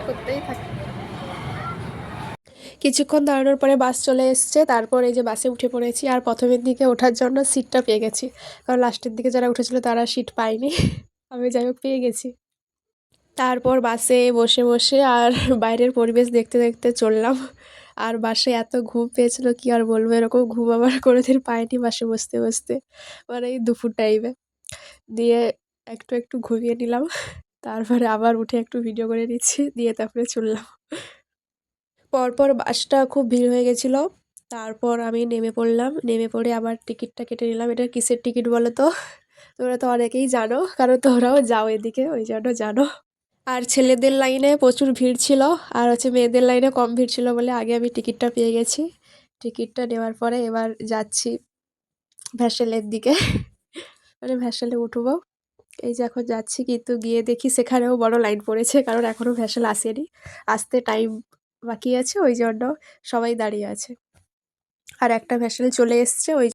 করতেই থাকি। কিছুক্ষণ দাঁড়ানোর পরে বাস চলে এসছে, তারপর এই যে বাসে উঠে পড়েছি। আর প্রথমের দিকে ওঠার জন্য সিটটা পেয়ে গেছি, কারণ লাস্টের দিকে যারা উঠেছিল তারা সিট পায়নি। আমি যাই হোক পেয়ে গেছি। তারপর বাসে বসে বসে আর বাইরের পরিবেশ দেখতে দেখতে চললাম। আর বাসে এত ঘুম পেয়েছিল কি আর বলবো, এরকম ঘুম আমার কোনোদিন পায়নি বাসে বসতে বসতে, মানে এই দুপুর টাইমে। দিয়ে একটু একটু ঘুমিয়ে নিলাম, তারপরে আবার উঠে একটু ভিডিও করে নিচ্ছি, দিয়ে তারপরে চললাম। পরপর বাসটা খুব ভিড় হয়ে গেছিলো। তারপর আমি নেমে পড়লাম, নেমে পড়ে আবার টিকিটটা কেটে নিলাম। এটা কিসের টিকিট বলো তো? তোমরা তো অনেকেই জানো, কারণ তোমরাও যাও এদিকে, ওই জন্য জানো। আর ছেলেদের লাইনে প্রচুর ভিড় ছিল, আর হচ্ছে মেয়েদের লাইনে কম ভিড় ছিল বলে আগে আমি টিকিটটা পেয়ে গেছি। টিকিটটা নেওয়ার পরে এবার যাচ্ছি ভ্যাসেলের দিকে, মানে ভ্যাসেলে উঠবো। এই যে এখন যাচ্ছি, কিন্তু গিয়ে দেখি সেখানেও বড় লাইন পড়েছে, কারণ এখনও ভ্যাসেল আসেনি, আসতে টাইম বাকি আছে, ওই জন্য সবাই দাঁড়িয়ে আছে। আর একটা ভ্যাসেল চলে এসছে, ওই